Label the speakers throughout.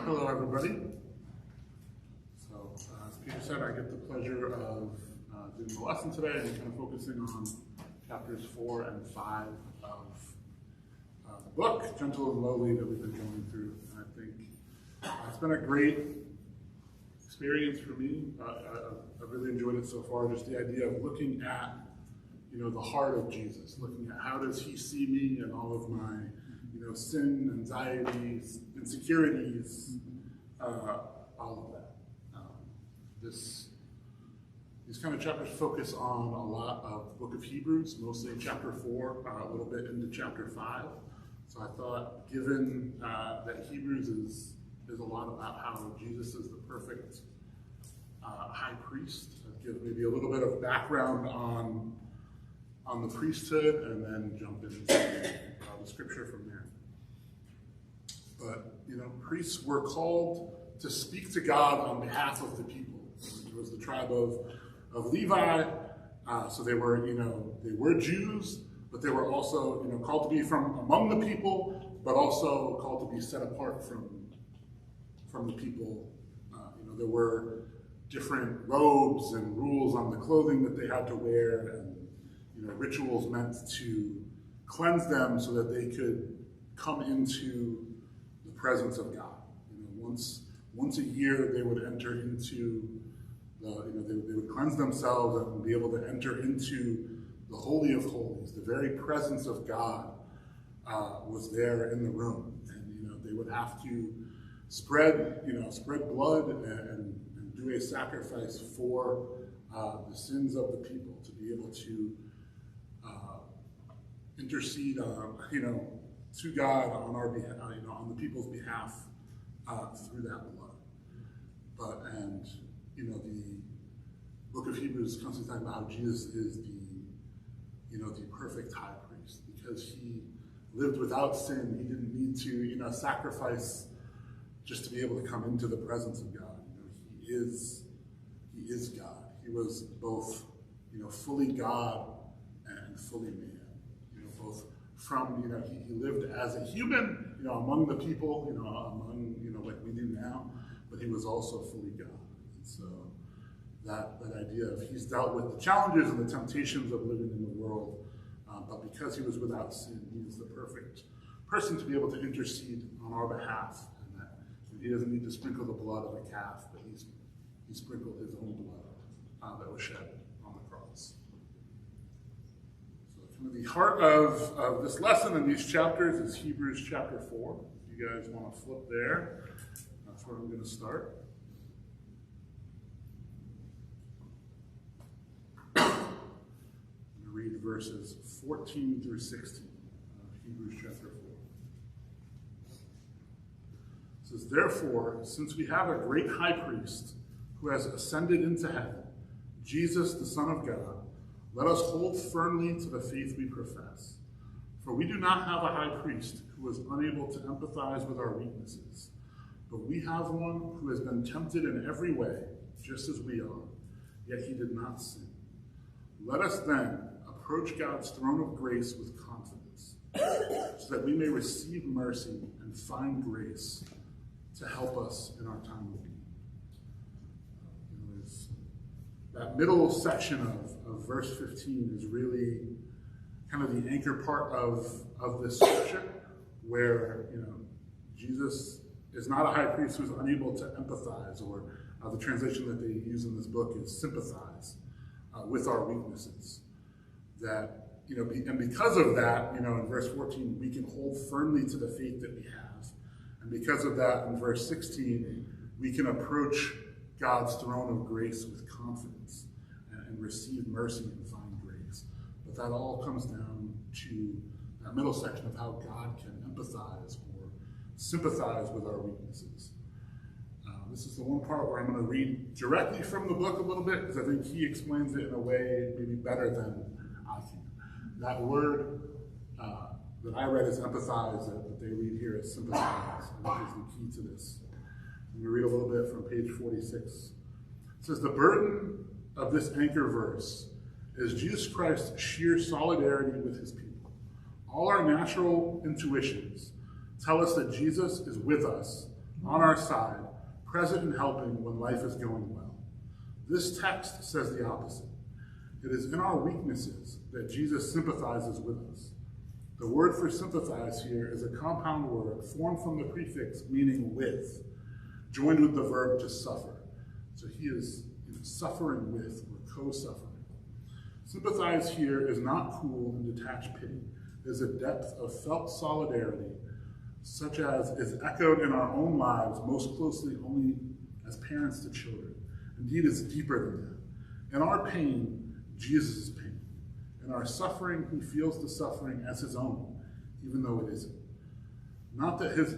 Speaker 1: Hello, everybody. So, as Peter said, I get the pleasure of doing the lesson today and kind of focusing on chapters 4 and 5 of the book, Gentle and Lowly, that we've been going through. And I think it's been a great experience for me. I've really enjoyed it so far, just the idea of looking at, the heart of Jesus, looking at how does he see me and all of my sin, anxieties, insecurities, all of that. These kind of chapters focus on a lot of the book of Hebrews, mostly chapter 4, a little bit into chapter 5. So I thought, given that Hebrews is a lot about how Jesus is the perfect high priest, I'd give maybe a little bit of background on the priesthood and then jump into the scripture from there. But, priests were called to speak to God on behalf of the people. It was the tribe of Levi, so they were Jews, but they were also, called to be from among the people, but also called to be set apart from the people. There were different robes and rules on the clothing that they had to wear, and rituals meant to cleanse them so that they could come into the presence of God. Once a year they would enter into they would cleanse themselves and be able to enter into the Holy of Holies. The very presence of God was there in the room, and they would have to spread blood and do a sacrifice for the sins of the people, to be able to intercede, to God on our behalf, on the people's behalf through that blood. The book of Hebrews is constantly talking about how Jesus is the perfect high priest, because he lived without sin. He didn't need to, sacrifice just to be able to come into the presence of God. He is God. He was both, fully God and fully man. Both from, he lived as a human, among the people, among, like we do now, but he was also fully God. And so that idea of he's dealt with the challenges and the temptations of living in the world, but because he was without sin, he is the perfect person to be able to intercede on our behalf, and that he doesn't need to sprinkle the blood of a calf, but he sprinkled his own blood that was shed on the cross. The heart of this lesson in these chapters is Hebrews chapter 4. If you guys want to flip there, that's where I'm going to start. I'm going to read verses 14 through 16 of Hebrews chapter 4. It says, "Therefore, since we have a great high priest who has ascended into heaven, Jesus, the Son of God, let us hold firmly to the faith we profess. For we do not have a high priest who is unable to empathize with our weaknesses, but we have one who has been tempted in every way, just as we are, yet he did not sin. Let us then approach God's throne of grace with confidence, so that we may receive mercy and find grace to help us in our time of need." That middle section of verse 15 is really kind of the anchor part of this scripture, where Jesus is not a high priest who's unable to empathize, or the translation that they use in this book is sympathize with our weaknesses. That and because of that, in verse 14 we can hold firmly to the faith that we have, and because of that, in verse 16 we can approach God's throne of grace with confidence and receive mercy and find grace. But that all comes down to that middle section of how God can empathize or sympathize with our weaknesses. This is the one part where I'm going to read directly from the book a little bit, because I think he explains it in a way maybe better than I can. That word that I read as empathize, that they read here as sympathize, and is the key to this. I'm going to read a little bit from page 46. It says, "The burden of this anchor verse is Jesus Christ's sheer solidarity with his people. All our natural intuitions tell us that Jesus is with us on our side, present and helping when life is going well. This text says the opposite. It is in our weaknesses that Jesus sympathizes with us. The word for sympathize here is a compound word formed from the prefix meaning with, joined with the verb to suffer. So he is suffering with or co-suffering. Sympathize here is not cool and detached pity. It is a depth of felt solidarity, such as is echoed in our own lives most closely only as parents to children. Indeed, it's deeper than that. In our pain, Jesus' pain. In our suffering, he feels the suffering as his own, even though it isn't. Not that his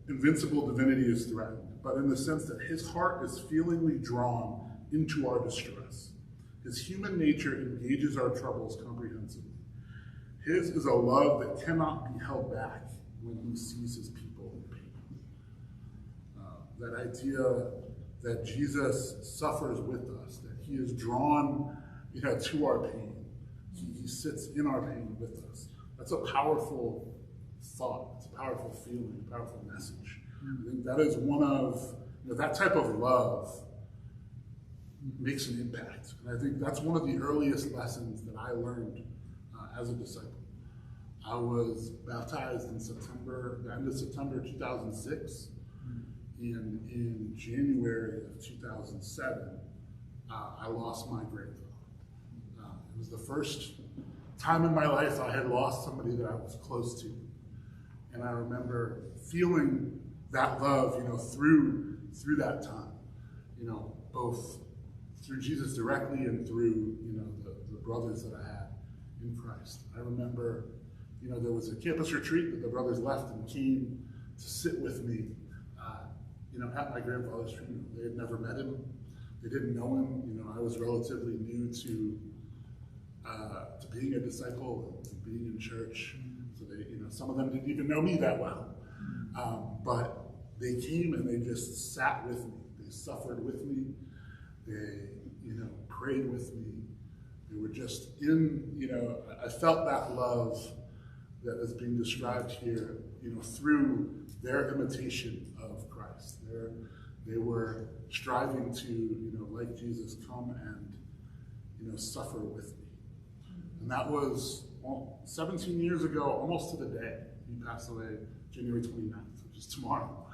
Speaker 1: invincible divinity is threatened, but in the sense that his heart is feelingly drawn into our distress. His human nature engages our troubles comprehensively. His is a love that cannot be held back when he sees his people in pain. That idea that Jesus suffers with us, that he is drawn to our pain. He sits in our pain with us. That's a powerful thought. It's a powerful feeling, a powerful message. I think that is one of, that type of love makes an impact. And I think that's one of the earliest lessons that I learned as a disciple. I was baptized in the end of September 2006. And in January of 2007, I lost my grandfather. It was the first time in my life I had lost somebody that I was close to. And I remember feeling that love, through that time, both through Jesus directly and through, the brothers that I had in Christ. I remember, there was a campus retreat that the brothers left and came to sit with me, at my grandfather's funeral. They had never met him. They didn't know him. I was relatively new to being a disciple and being in church. So they, some of them didn't even know me that well. But they came and they just sat with me. They suffered with me. They, prayed with me. They were just I felt that love that is being described here, through their imitation of Christ. They were striving to, like Jesus, come and, suffer with me. And that was 17 years ago, almost to the day. He passed away January 29th, which is tomorrow.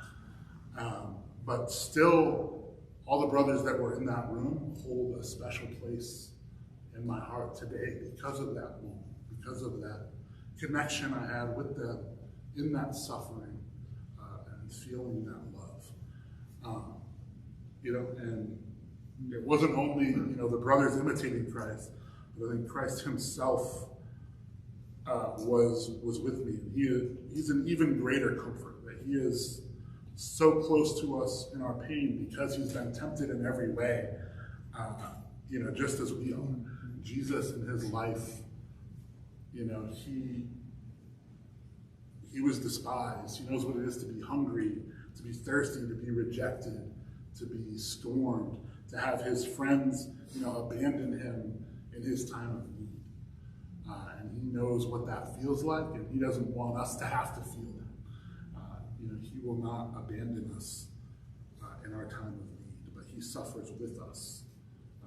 Speaker 1: But still, all the brothers that were in that room hold a special place in my heart today because of that moment, because of that connection I had with them in that suffering and feeling that love. And it wasn't only, the brothers imitating Christ, but I think Christ himself was with me. He's an even greater comfort, that he is so close to us in our pain because he's been tempted in every way, just as we are. Jesus in his life, he was despised. He knows what it is to be hungry, to be thirsty, to be rejected, to be scorned, to have his friends, abandon him in his time of need. And he knows what that feels like, and he doesn't want us to have to feel that. He will not abandon us in our time of need, but he suffers with us.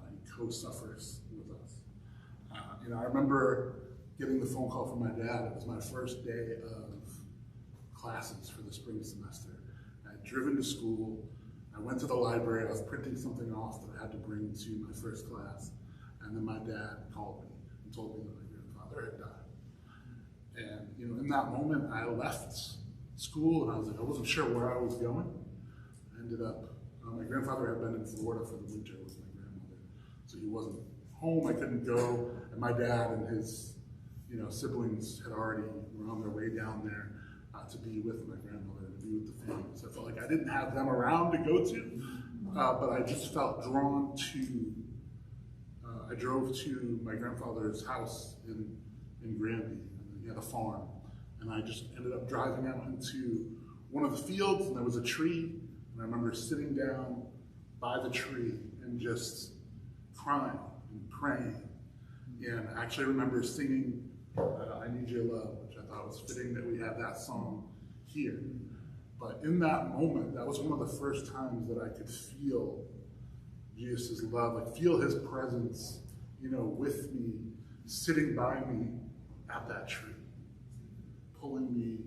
Speaker 1: He co-suffers with us. I remember getting the phone call from my dad. It was my first day of classes for the spring semester. I had driven to school. I went to the library. I was printing something off that I had to bring to my first class. And then my dad called me and told me that my grandfather had died. And, in that moment, I left school, and I wasn't sure where I was going. I ended up, my grandfather had been in Florida for the winter with my grandmother, so he wasn't home. I couldn't go, and my dad and his, siblings were on their way down there to be with my grandmother, to be with the family. So I felt like I didn't have them around to go to, but I just felt drawn to. I drove to my grandfather's house in Granby. He had a farm. And I just ended up driving out into one of the fields, and there was a tree. And I remember sitting down by the tree and just crying and praying. And I actually remember singing I Need Your Love, which I thought was fitting that we had that song here. But in that moment, that was one of the first times that I could feel Jesus' love, like feel his presence, with me, sitting by me at that tree, pulling me,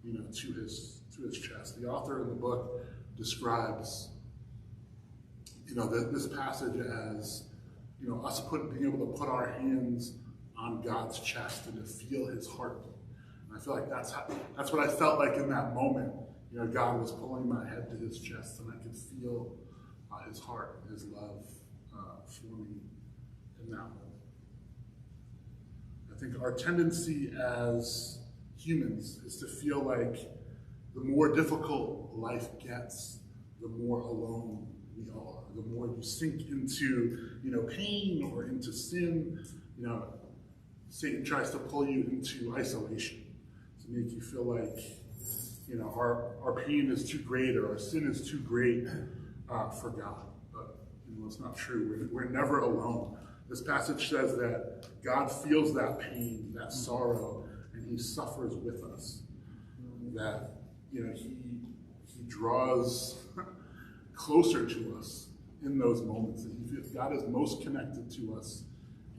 Speaker 1: to his chest. The author in the book describes, this passage as, us being able to put our hands on God's chest and to feel his heartbeat. And I feel like that's what I felt like in that moment. God was pulling my head to his chest, and I could feel his heart, his love for me in that moment. I think our tendency as humans is to feel like the more difficult life gets, the more alone we are. The more you sink into, pain or into sin, Satan tries to pull you into isolation to make you feel like, our pain is too great or our sin is too great for God. But, it's not true. We're never alone. This passage says that God feels that pain, that sorrow, and he suffers with us. That, he draws closer to us in those moments. That God is most connected to us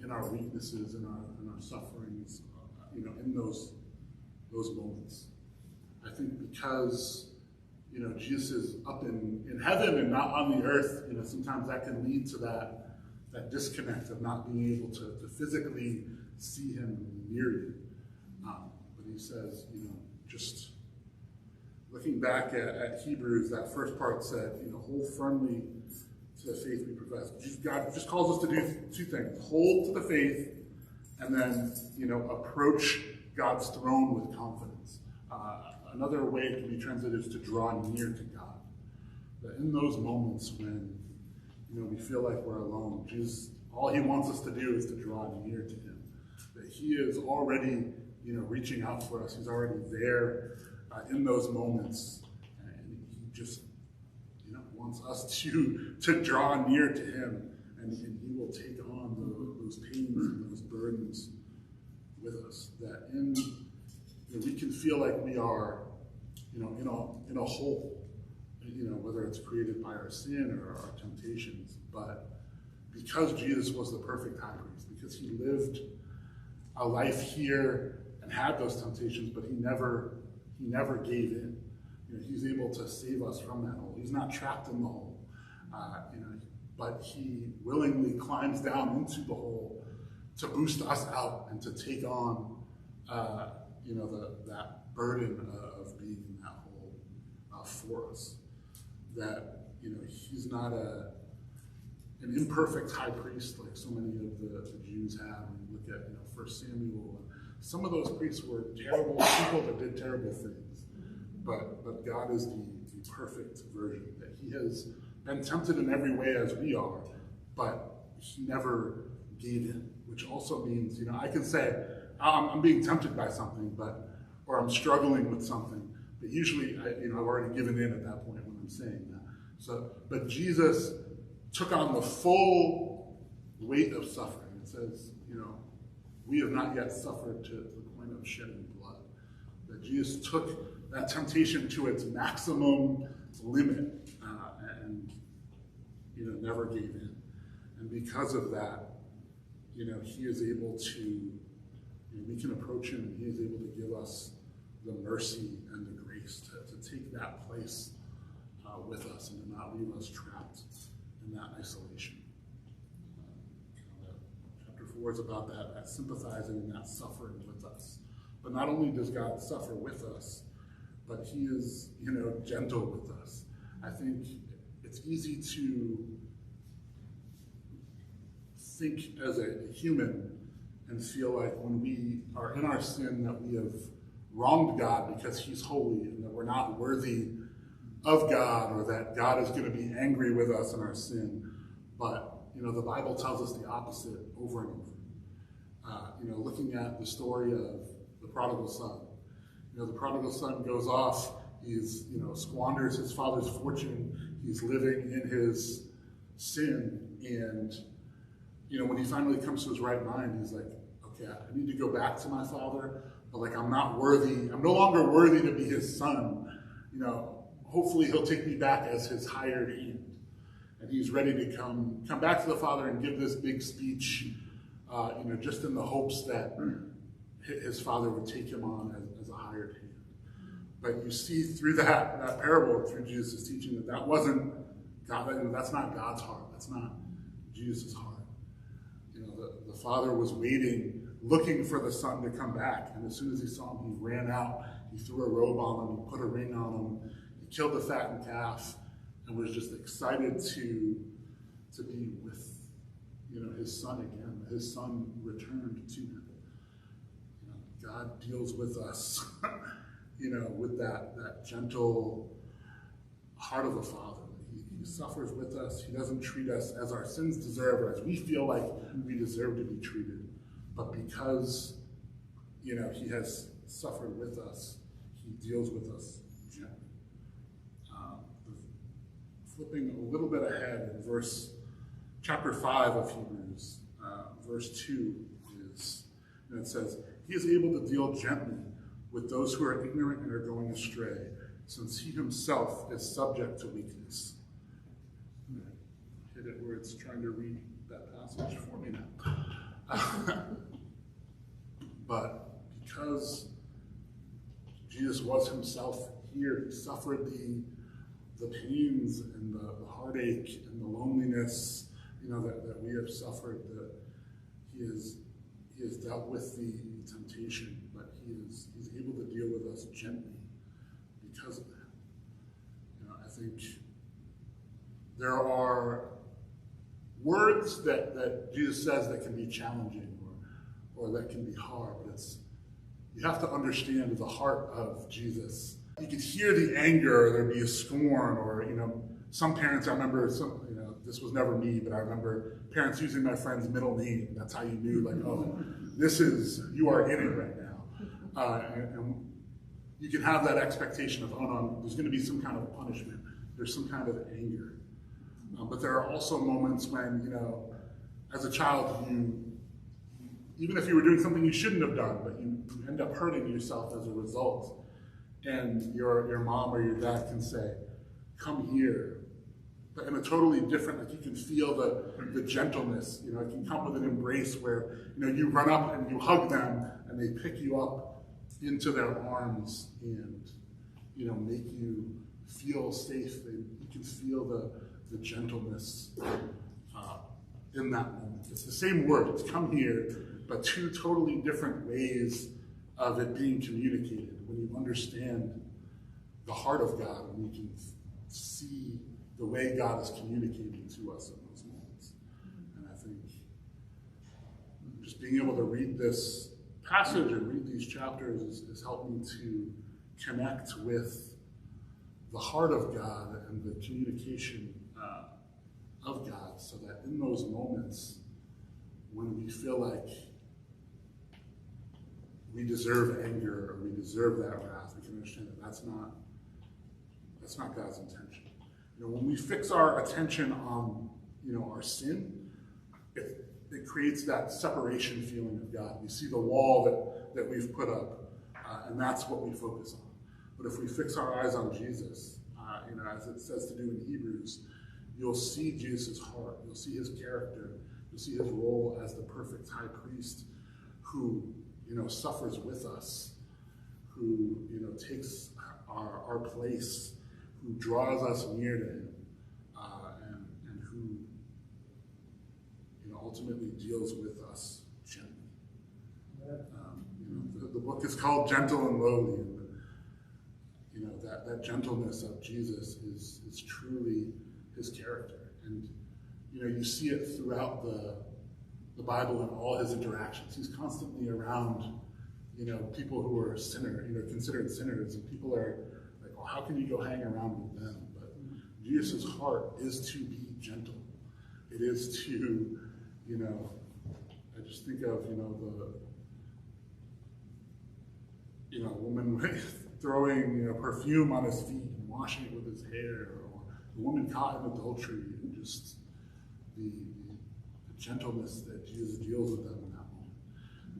Speaker 1: in our weaknesses, in our sufferings, in those moments. I think because, Jesus is up in heaven and not on the earth, sometimes that can lead to that disconnect of not being able to physically see him near you. But he says, just looking back at Hebrews, that first part said, hold firmly to the faith we profess. God just calls us to do two things: hold to the faith, and then, approach God's throne with confidence. Another way it can be translated is to draw near to God. That in those moments when, we feel like we're alone, Jesus, all he wants us to do is to draw near to him. That he is already, reaching out for us. He's already there in those moments. And he just, wants us to draw near to him. And he will take on those pains and those burdens with us. That we can feel like we are, in a hole, whether it's created by our sin or our temptations. But because Jesus was the perfect high priest, because he lived a life here and had those temptations, but he never gave in. He's able to save us from that hole. He's not trapped in the hole, but he willingly climbs down into the hole to boost us out and to take on, that burden of being in that hole for us. That, he's not an imperfect high priest like so many of the Jews have. When you look at, 1 Samuel, some of those priests were terrible people that did terrible things. But God is the perfect version. That he has been tempted in every way as we are, but he never gave in, which also means, I can say, I'm being tempted by something, or I'm struggling with something, but usually, I've already given in at that point when I'm saying that. But Jesus took on the full weight of suffering. It says, we have not yet suffered to the point of shedding blood. That Jesus took that temptation to its maximum limit, and never gave in. And because of that, he is able to, we can approach him, and he is able to give us the mercy and the grace to take that place with us and to not leave us trapped in that isolation. Chapter 4 is about that sympathizing and that suffering with us. But not only does God suffer with us, but he is, gentle with us. I think it's easy to think as a human and feel like when we are in our sin that we have wronged God because he's holy and that we're not worthy of God, or that God is going to be angry with us in our sin. But, the Bible tells us the opposite over and over. Looking at the story of the prodigal son. The prodigal son goes off, he's, squanders his father's fortune, he's living in his sin, and, when he finally comes to his right mind, he's like, okay, I need to go back to my father, but I'm not worthy, I'm no longer worthy to be his son, hopefully he'll take me back as his hired hand. And he's ready to come back to the Father and give this big speech, just in the hopes that his Father would take him on as a hired hand. But you see through that parable, through Jesus' teaching, that wasn't God. That's not God's heart. That's not Jesus' heart. The Father was waiting, looking for the Son to come back. And as soon as he saw him, he ran out. He threw a robe on him. He put a ring on him. He killed the fattened calf, and was just excited to be with his Son again. His Son returned to him. God deals with us, with that gentle heart of a Father. He suffers with us. He doesn't treat us as our sins deserve or as we feel like we deserve to be treated. But because, he has suffered with us, he deals with us gently. Flipping a little bit ahead in chapter 5 of Hebrews, verse 2 it says, he is able to deal gently with those who are ignorant and are going astray, since he himself is subject to weakness. Hit it where it's trying to read that passage for me now. But because Jesus was himself here, he suffered the pains and the heartache and the loneliness, that we have suffered, that he has dealt with the temptation, but he's able to deal with us gently because of that. I think there are words that Jesus says that can be challenging or that can be hard, but you have to understand the heart of Jesus. You could hear the anger, or there'd be a scorn, or some parents. I remember this was never me, but I remember parents using my friend's middle name. That's how you knew, like, oh, you are in it right now. And you can have that expectation of, oh no, there's going to be some kind of punishment. There's some kind of anger. But there are also moments when, as a child, even if you were doing something you shouldn't have done, but you end up hurting yourself as a result. And your mom or your dad can say, come here. But in a totally different, like you can feel the gentleness, it can come with an embrace where, you run up and you hug them and they pick you up into their arms and, make you feel safe. And you can feel the gentleness in that moment. It's the same word, it's come here, but two totally different ways of it being communicated. When you understand the heart of God, and you can see the way God is communicating to us in those moments. And I think just being able to read this passage and read these chapters has helped me to connect with the heart of God and the communication of God, so that in those moments when we feel like we deserve anger or we deserve that wrath, we can understand that that's not God's intention. When we fix our attention on, our sin, it creates that separation feeling of God. We see the wall that we've put up, and that's what we focus on. But if we fix our eyes on Jesus, as it says to do in Hebrews, you'll see Jesus' heart, you'll see his character, you'll see his role as the perfect high priest who, suffers with us, who, takes our place, who draws us near to him, and who, ultimately deals with us gently. The book is called Gentle and Lowly, and that gentleness of Jesus is truly his character. And you see it throughout the Bible and all his interactions. He's constantly around, people who are considered sinners, and people are like, well, how can you go hang around with them? But Jesus' heart is to be gentle. It is to, I just think of, the woman throwing, perfume on his feet and washing it with his hair, or the woman caught in adultery, and just the gentleness that Jesus deals with them in that moment.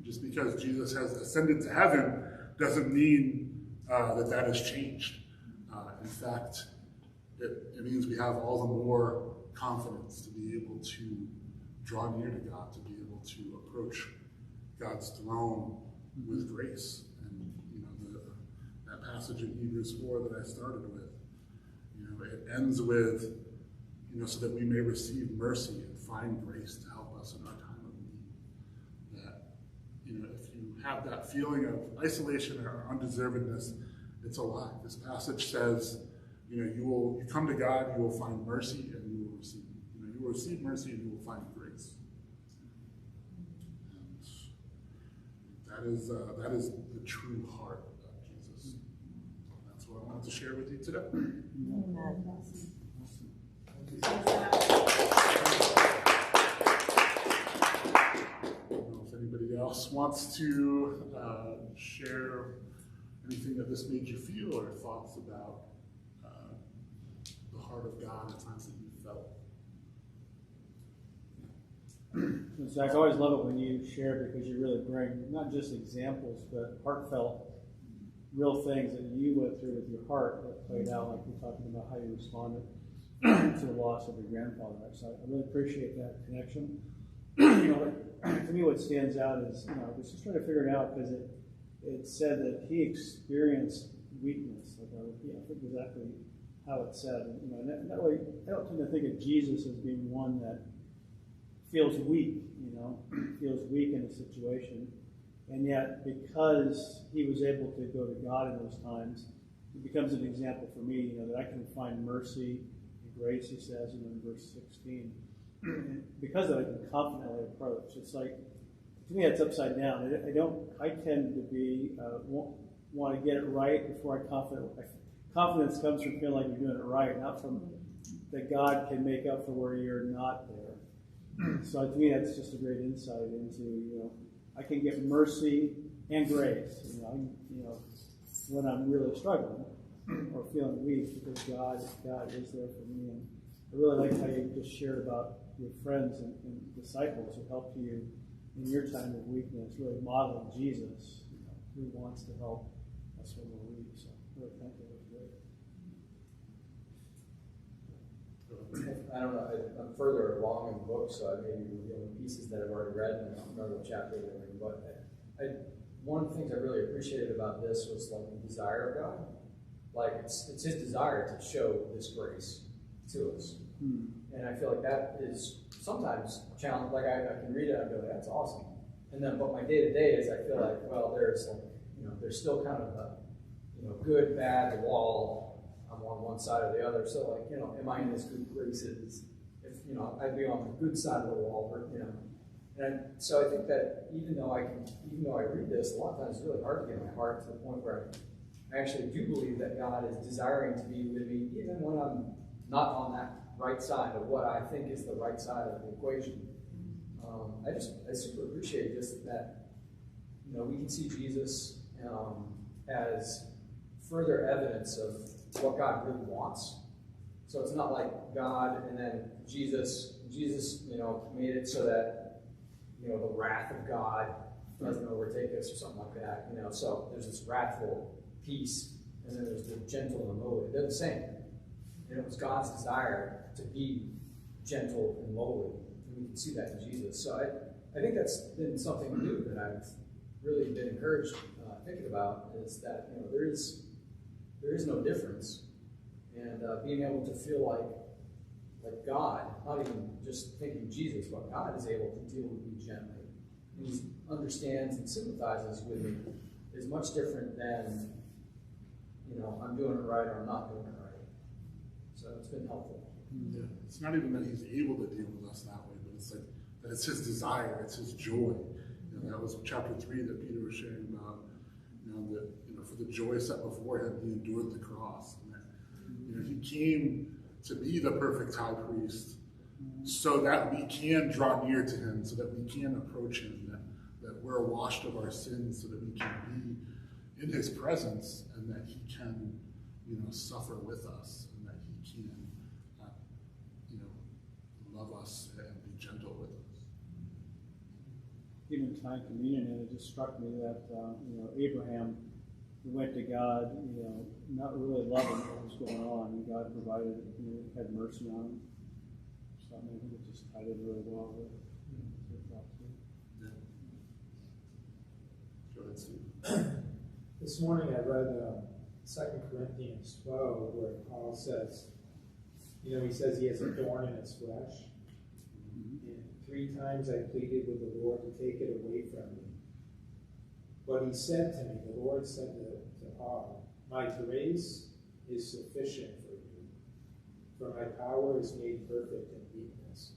Speaker 1: Just because Jesus has ascended to heaven doesn't mean that has changed. In fact, it means we have all the more confidence to be able to draw near to God, to be able to approach God's throne with grace. And that passage in Hebrews 4 that I started with, it ends with, so that we may receive mercy and find grace to help us in our time of need. That, if you have that feeling of isolation or undeservedness, it's a lie. This passage says, you come to God, you will find mercy, and you will receive. You will receive mercy, and you will find grace. And that is the true heart of Jesus. That's what I wanted to share with you today.
Speaker 2: Amen.
Speaker 1: I don't know if anybody else wants to share anything that this made you feel, or thoughts about the heart of God at times that you felt.
Speaker 3: Zack, I always love it when you share, because you really bring not just examples, but heartfelt, real things that you went through with your heart that played out, like you're talking about how you responded to the loss of your grandfather. So I really appreciate that connection. To me, what stands out is, I was just trying to figure it out, because it said that he experienced weakness. I think exactly how it said. And that way, I don't tend to think of Jesus as being one that feels weak, feels weak in a situation. And yet, because he was able to go to God in those times, it becomes an example for me, that I can find mercy and grace, he says, in verse 16. Because of it, I can confidently approach. It's like, to me, it's upside down. I tend to be, want to get it right before confidence comes from feeling like you're doing it right, not from that God can make up for where you're not there. So to me, that's just a great insight into, I can get mercy and grace, when I'm really struggling or feeling weak, because God is there for me. And I really like how you just shared about your friends and disciples who helped you in your time of weakness, really modeling Jesus, who wants to help us when we're weak. So really thank you. It was great.
Speaker 4: I don't know, I'm further along in the book, so I may be revealing pieces that I've already read, and I don't remember what chapter they're in, but one of the things I really appreciated about this was the desire of God. It's his desire to show this grace to us. And I feel like that is sometimes a challenge. I can read it and go, that's awesome. And then, but my day-to-day is, I feel like, well, there's there's still kind of a, good, bad, the wall. I'm on one side or the other. So am I in this good graces? If, I'd be on the good side of the wall, or, And so I think that even though I read this, a lot of times it's really hard to get my heart to the point where I actually do believe that God is desiring to be with me, even when I'm not on that right side of what I think is the right side of the equation. I super appreciate just that, we can see Jesus as further evidence of what God really wants. So it's not like God and then Jesus, made it so that, the wrath of God doesn't overtake us or something like that, So there's this wrathful peace, and then there's the gentle and lowly. They're the same. And it was God's desire to be gentle and lowly. And we can see that in Jesus. So I think that's been something new that I've really been encouraged thinking about, is that there is no difference. And being able to feel like God, not even just thinking Jesus, but God is able to deal with me gently. And he understands and sympathizes with me is much different than, I'm doing it right or I'm not doing it right. So it's been helpful.
Speaker 1: Yeah. It's not even that he's able to deal with us that way, but it's like that it's his desire, it's his joy. That was chapter 3 that Peter was sharing about, that for the joy set before him, he endured the cross. And that, he came to be the perfect high priest so that we can draw near to him, so that we can approach him, that we're washed of our sins, so that we can be in his presence, and that he can, suffer with us, and that he can, love us and be gentle with us.
Speaker 3: Even time communion, and it just struck me that Abraham we went to God, not really loving what was going on, and God provided, had mercy on him. So I think it just tied in really well with that too.
Speaker 1: Yeah. Go ahead, Steve.
Speaker 2: This morning I read 2 Corinthians 12, where Paul says, he says he has a thorn in his flesh. And 3 times I pleaded with the Lord to take it away from me. But he said to me, the Lord said to Paul, my grace is sufficient for you, for my power is made perfect in weakness.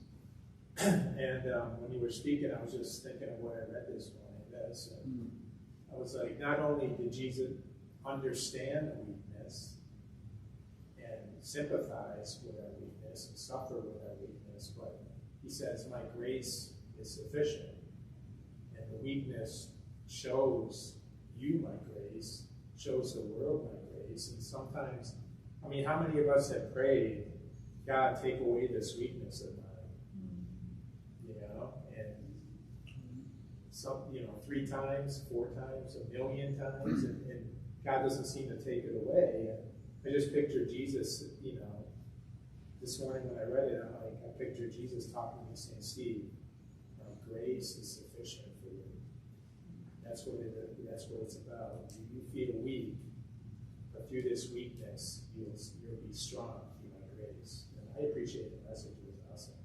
Speaker 2: And when you were speaking, I was just thinking of what I read this morning. I was like, not only did Jesus understand the weakness and sympathize with our weakness and suffer with our weakness, but he says, my grace is sufficient. And the weakness shows you my grace, shows the world my grace. And sometimes, how many of us have prayed, God, take away this weakness of mine? And some, 3 times, 4 times, 1,000,000 times, and God doesn't seem to take it away. And I just picture Jesus, this morning when I read it, I picture Jesus talking to me saying, Steve, grace is sufficient for you. That's what it's about. You feel weak, but through this weakness, you'll be strong through my grace. And I appreciate the message. It was awesome.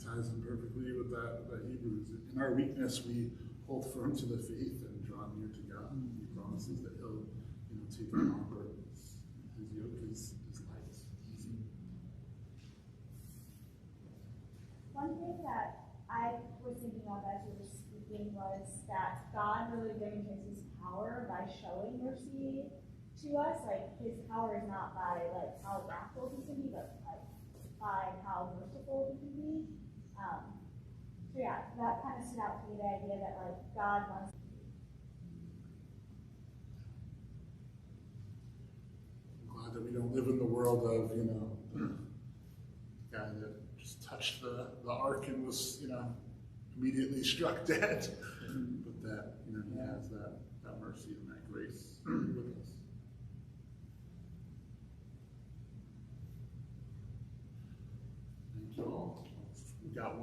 Speaker 1: Ties in perfectly with that Hebrews. In our weakness, we hold firm to the faith and draw near to God. He promises that he'll, take our burdens. His yoke is light. Easy.
Speaker 5: One thing that I was thinking of as you were speaking was that God really demonstrates his power by showing mercy to us. Like, his power is not by how wrathful he can be, but by how merciful he can be. So yeah, that kind of stood out to me, the idea that God wants.
Speaker 1: I'm glad that we don't live in the world of, the guy that just touched the ark and was, immediately struck dead. But that, he has that mercy and that grace with us. Thank you all. We got one.